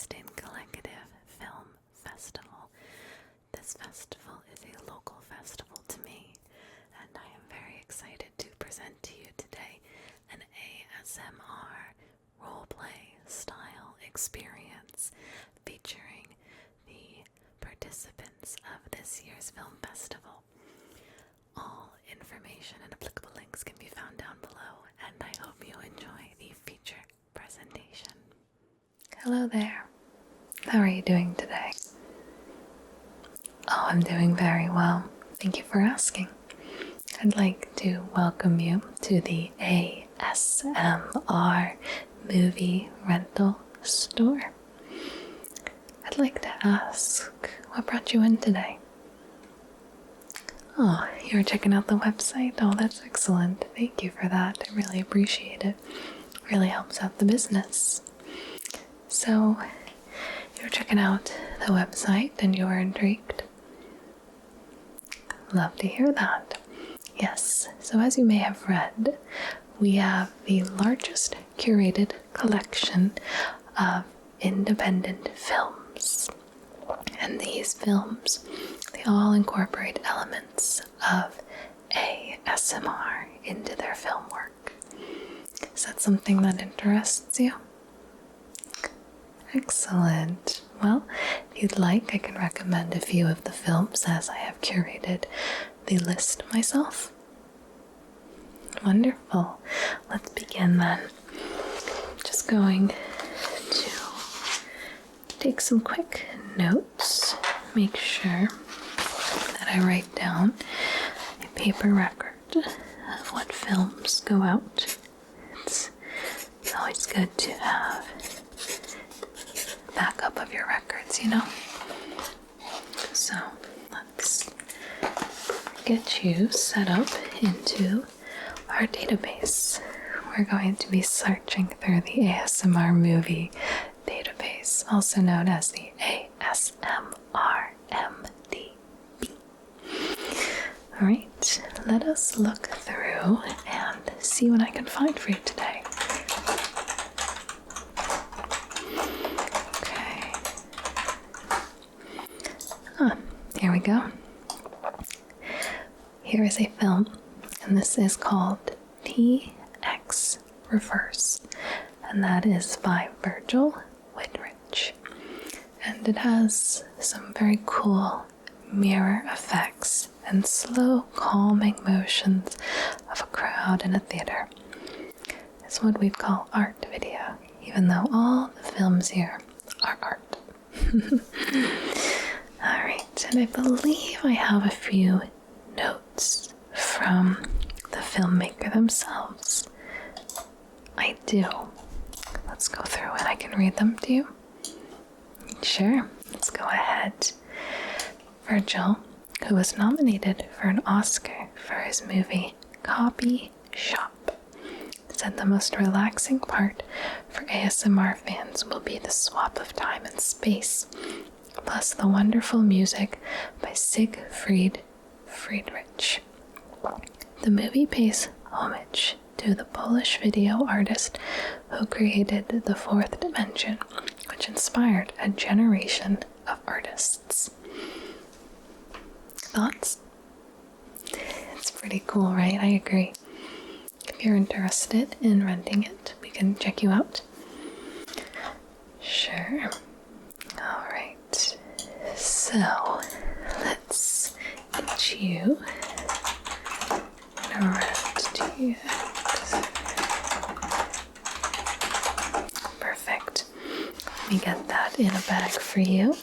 Austin Collective Film Festival. This festival is a local festival to me, and I am very excited to present to you today an ASMR roleplay style experience featuring the participants of this year's film festival. All information and applicable links can be found down below, and I hope you enjoy the feature presentation. Hello there. How are you doing today? Oh, I'm doing very well. Thank you for asking. I'd like to welcome you to the ASMR movie rental store. I'd like to ask, what brought you in today? Oh, you were checking out the website? Oh, that's excellent. Thank you for that. I really appreciate it. It really helps out the business. So, you were checking out the website and you were intrigued? Love to hear that. Yes, so as you may have read, we have the largest curated collection of independent films. And these films, they all incorporate elements of ASMR into their film work. Is that something that interests you? Excellent. Well, if you'd like, I can recommend a few of the films as I have curated the list myself. Wonderful. Let's begin then. Just going to take some quick notes. Make sure that I write down a paper record of what films go out. It's always good to have backup of your records, you know? So let's get you set up into our database. We're going to be searching through the ASMR movie database, also known as the ASMR MDB. Alright, let us look through and see what I can find for you today. Here we go. Here is a film, and this is called TX Reverse, and that is by Virgil Whitridge. And it has some very cool mirror effects and slow, calming motions of a crowd in a theater. It's what we'd call art video, even though all the films here are art. Alright, and I believe I have a few notes from the filmmaker themselves. I do. Let's go through and I can read them to you. Sure, let's go ahead. Virgil, who was nominated for an Oscar for his movie Copy Shop, said the most relaxing part for ASMR fans will be the swap of time and space, plus the wonderful music by Siegfried Friedrich. The movie pays homage to the Polish video artist who created the fourth dimension, which inspired a generation of artists. Thoughts? It's pretty cool, right? I agree. If you're interested in renting it, we can check you out. Sure. Alright. So, let's get you around to you. Perfect. Let me get that in a bag for you.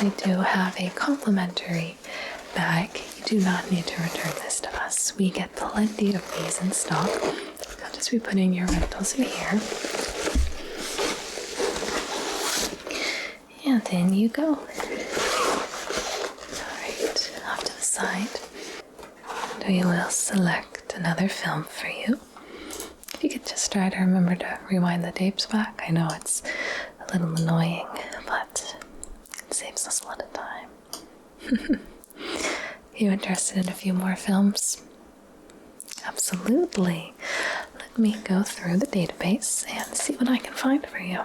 We do have a complimentary bag. You do not need to return this to us. We get plenty of these in stock. I'll just be putting your rentals in here. And then you go. Alright, off to the side. And we will select another film for you. If you could just try to remember to rewind the tapes back. I know it's a little annoying, but it saves us a lot of time. You interested in a few more films? Absolutely. Let me go through the database and see what I can find for you.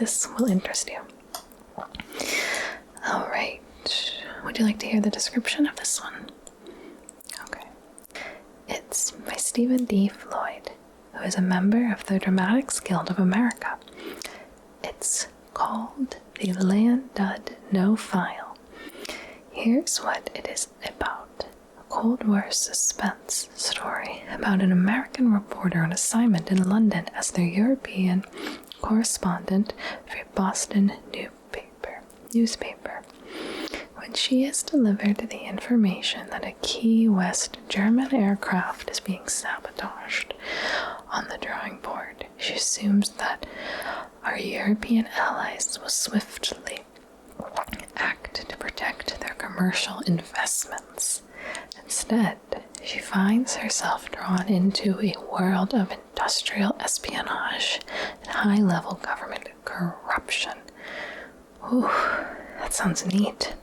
this will interest you. Alright, would you like to hear the description of this one? Okay. It's by Stephen D. Floyd, who is a member of the Dramatics Guild of America. It's called The Land Dud No File. Here's what it is about. A Cold War suspense story about an American reporter on assignment in London as their European correspondent for a Boston newspaper. When she is delivered the information that a Key West German aircraft is being sabotaged on the drawing board, she assumes that our European allies will swiftly act to protect their commercial investments. Instead, she finds herself drawn into a world of industrial espionage and high-level government corruption. Ooh, that sounds neat.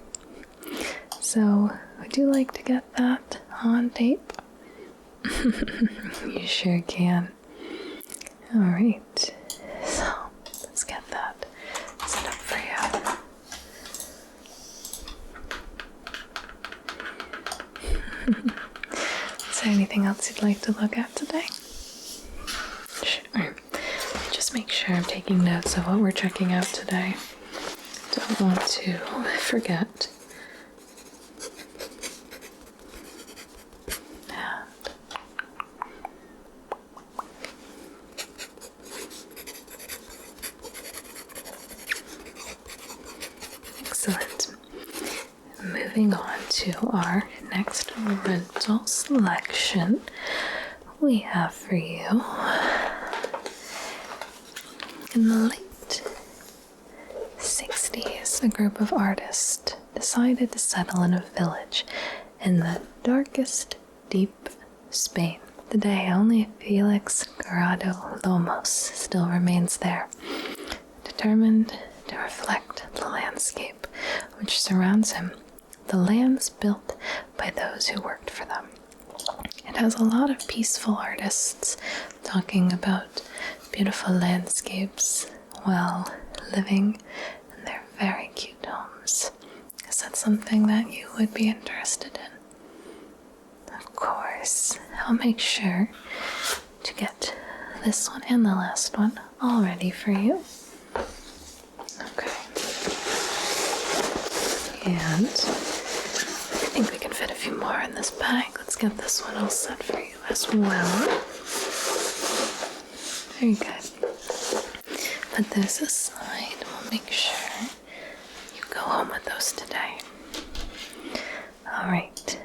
So, would you like to get that on tape? You sure can. Alright, so let's get that set up for you. Is there anything else you'd like to look at today? Sure. Just make sure I'm taking notes of what we're checking out today. Don't want to forget. Excellent. Moving on to our next rental selection, we have for you in the late 60s, a group of artists decided to settle in a village in the darkest, deep Spain. Today, only Felix Garrado Lomos still remains there, determined to reflect the landscape which surrounds him. The lands built by those who worked for them. It has a lot of peaceful artists talking about beautiful landscapes while living in their very cute homes. Is that something that you would be interested in? Of course. I'll make sure to get this one and the last one all ready for you. Okay. And I think we can fit a few more in this bag. Let's get this one all set for you as well. Very good. Put those aside. We'll make sure you go home with those today. Alright,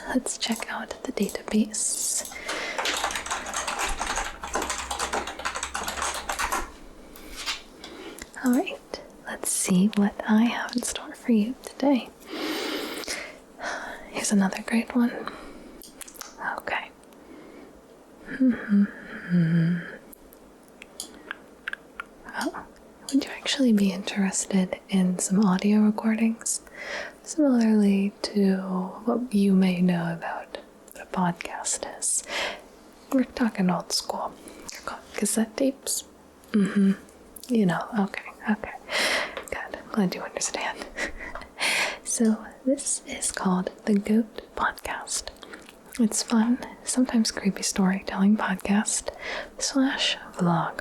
let's check out the database. Alright, let's see what I have in store for you today. Here's another great one. Okay. Oh, would you actually be interested in some audio recordings? Similarly to what you may know about what a podcast is. We're talking old school. They're called cassette tapes. You know, okay. Good, I'm glad you understand. So, this is called the Goat Podcast. It's fun, sometimes creepy storytelling podcast / vlog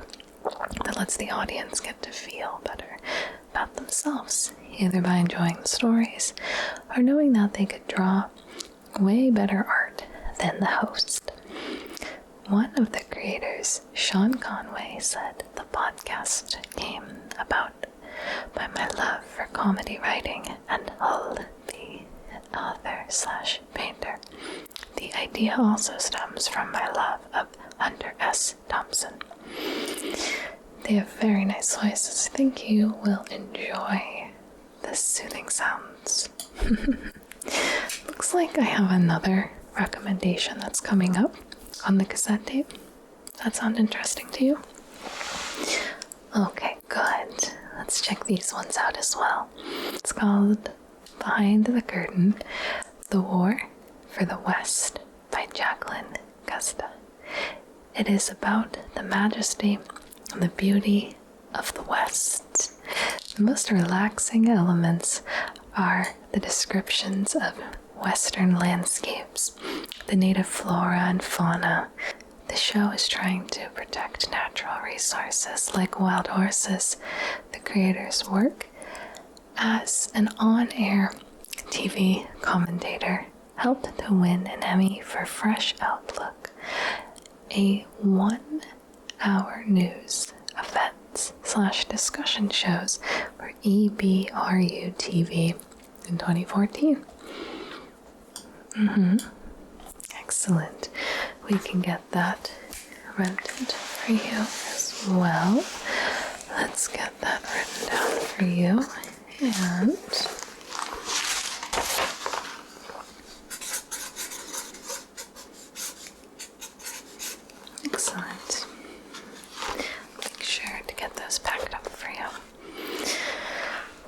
that lets the audience get to feel better about themselves, either by enjoying the stories or knowing that they could draw way better art than the host. One of the creators, Sean Conway, said the podcast came about by my love for comedy writing and Hull, the author / painter. The idea also stems from my love of Hunter S. Thompson. They have very nice voices. I think you will enjoy the soothing sounds. Looks like I have another recommendation that's coming up on the cassette tape. Does that sound interesting to you? Okay, good. Let's check these ones out as well. It's called Behind the Curtain, The War for the West by Jacqueline Custa. It is about the majesty and the beauty of the West. The most relaxing elements are the descriptions of Western landscapes, the native flora and fauna. The show is trying to protect natural resources like wild horses. The creators work as an on-air TV commentator, helped to win an Emmy for Fresh Outlook, a 1-hour news events/discussion shows for EBRU TV in 2014. Excellent. We can get that rented for you as well. Let's get that written down for you. And excellent. Make sure to get those packed up for you.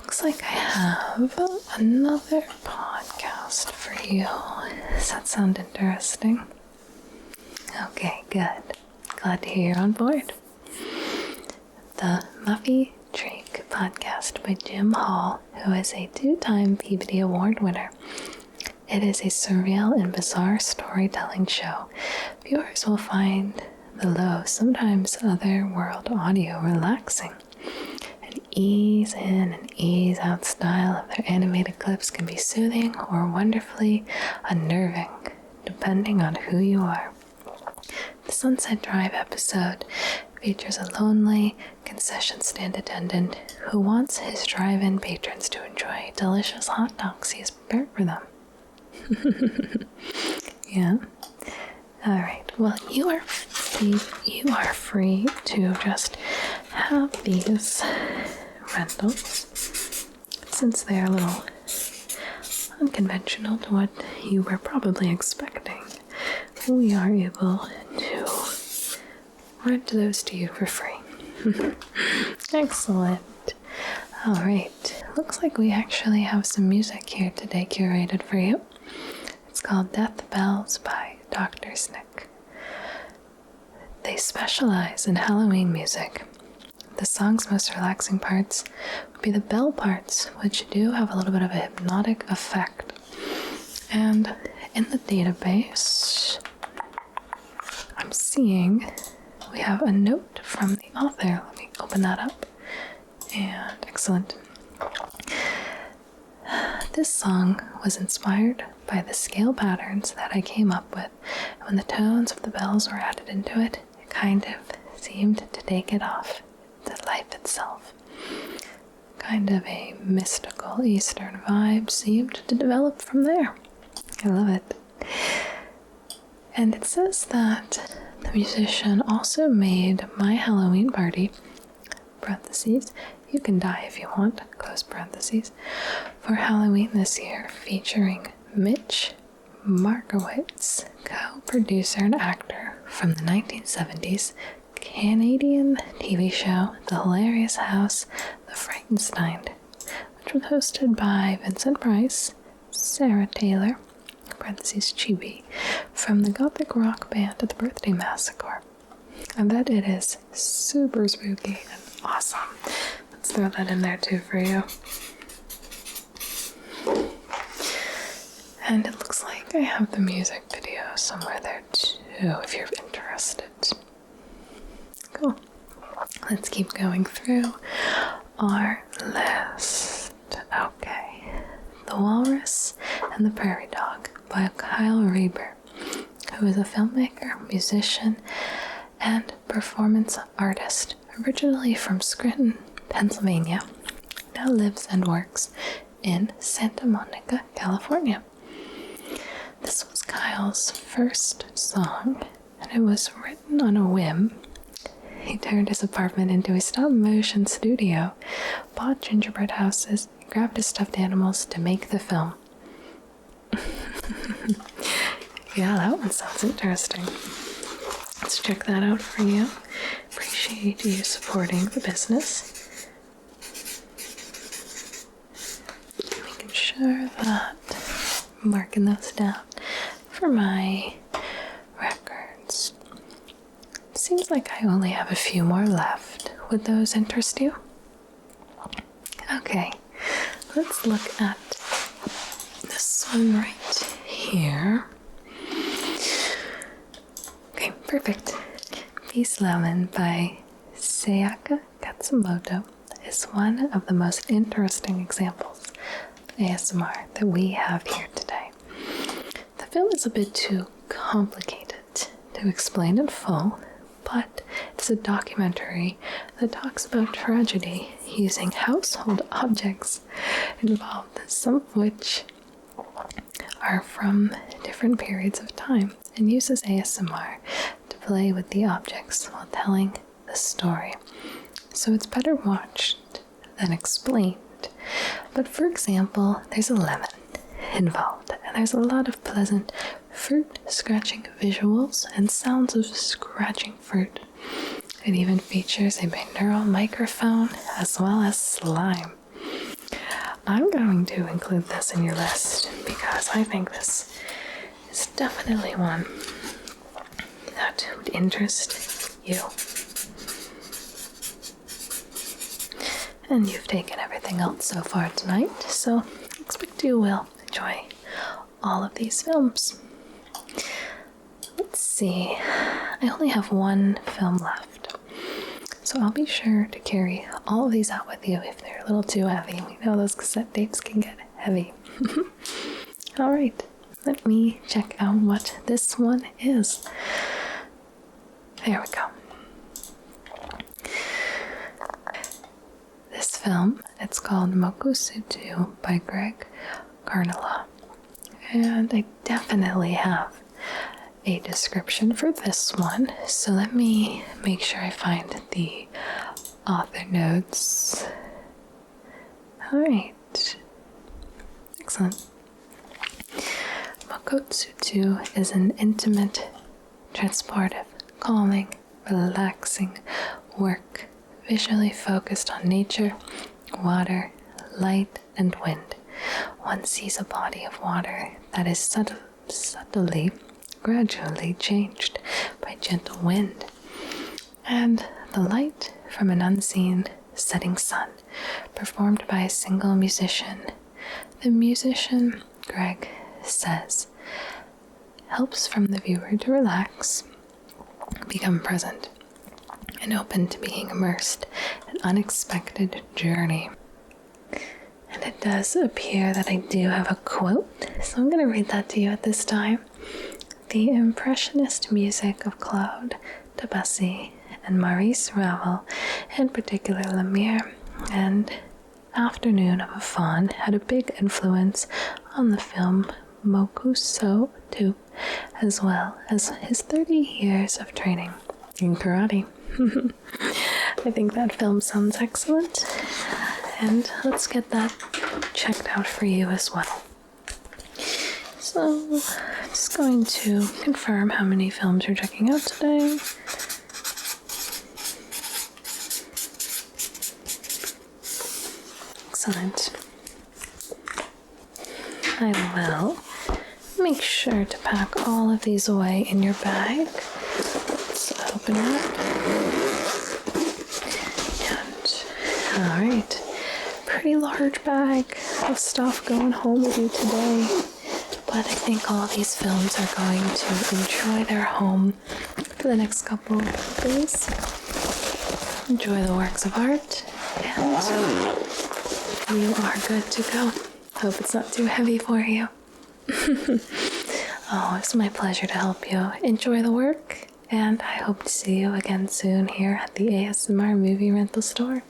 Looks like I have another podcast for you. Does that sound interesting? Okay, good. Glad to hear you're on board. The Muffy Drake podcast by Jim Hall, who is a 2-time Peabody Award winner. It is a surreal and bizarre storytelling show. Viewers will find the low, sometimes otherworld audio relaxing. An ease in and ease out style of their animated clips can be soothing or wonderfully unnerving, depending on who you are. The Sunset Drive episode features a lonely concession stand attendant who wants his drive-in patrons to enjoy delicious hot dogs he has prepared for them. Yeah. Alright, well, you are free to just have these rentals, since they are a little unconventional to what you were probably expecting. We are able to rent those to you for free. Excellent. Alright, looks like we actually have some music here today curated for you. It's called Death Bells by Dr. Snick. They specialize in Halloween music. The song's most relaxing parts would be the bell parts, which do have a little bit of a hypnotic effect. And in the database, I'm seeing we have a note from the author. Let me open that up. And excellent. This song was inspired by the scale patterns that I came up with. When the tones of the bells were added into it, it kind of seemed to take it off to life itself. Kind of a mystical Eastern vibe seemed to develop from there. I love it. And it says that the musician also made My Halloween Party, parentheses, you can die if you want, close parentheses, for Halloween this year, featuring Mitch Markowitz, co-producer and actor from the 1970s Canadian TV show The Hilarious House of Frankenstein, which was hosted by Vincent Price, Sarah Taylor, parentheses Chibi, from the gothic rock band The Birthday Massacre. I bet it is super spooky and awesome. Let's throw that in there too for you. And it looks like I have the music video somewhere there too, if you're interested. Cool. Let's keep going through our list. Okay. The Walrus and the Prairie Dog by Kyle Reber, who is a filmmaker, musician, and performance artist, originally from Scranton, Pennsylvania, now lives and works in Santa Monica, California. This was Kyle's first song, and it was written on a whim. He turned his apartment into a stop-motion studio, bought gingerbread houses, and grabbed his stuffed animals to make the film. Yeah, that one sounds interesting. Let's check that out for you. Appreciate you supporting the business. Making sure that I'm marking those down for my records. Let's seems like I only have a few more left. Would those interest you? Okay, let's look at this one right here. Okay, perfect. Peace Lemon by Sayaka Katsumoto is one of the most interesting examples of ASMR that we have here today. The film is a bit too complicated to explain in full, but it's a documentary that talks about tragedy using household objects involved, some of which are from different periods of time, and uses ASMR to play with the objects while telling the story. So it's better watched than explained. But for example, there's a lemon involved, and there's a lot of pleasant fruit scratching visuals and sounds of scratching fruit. It even features a binaural microphone as well as slime. I'm going to include this in your list because I think this is definitely one that would interest you. And you've taken everything else so far tonight, so I expect you will enjoy all of these films. Let's see, I only have one film left, so I'll be sure to carry all of these out with you if they're a little too heavy. We know those cassette tapes can get heavy. Alright, let me check out what this one is. There we go. This film, it's called Mokusu 2 by Greg Carnella. And I definitely have a description for this one, so let me make sure I find the author notes. Alright, excellent. Mokusu 2 is an intimate, transportive, calming, relaxing work visually focused on nature, water, light, and wind. One sees a body of water that is subtly, gradually changed by gentle wind, and the light from an unseen setting sun, performed by a single musician. The musician, Greg says, helps from the viewer to relax, become present, and open to being immersed in an unexpected journey. And it does appear that I do have a quote, so I'm going to read that to you at this time. The impressionist music of Claude Debussy and Maurice Ravel, in particular Lemire and Afternoon of a Faun, had a big influence on the film Mokusu 2, as well as his 30 years of training in karate. I think that film sounds excellent, and let's get that checked out for you as well. So, I'm just going to confirm how many films you're checking out today. Excellent. I will make sure to pack all of these away in your bag. Let's open it up. And, alright. Pretty large bag of stuff going home with you today. But I think all these films are going to enjoy their home for the next couple of days. Enjoy the works of art, and you are good to go. Hope it's not too heavy for you. Oh, it's my pleasure to help you. Enjoy the work, and I hope to see you again soon here at the ASMR Movie Rental Store.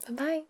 Bye-bye.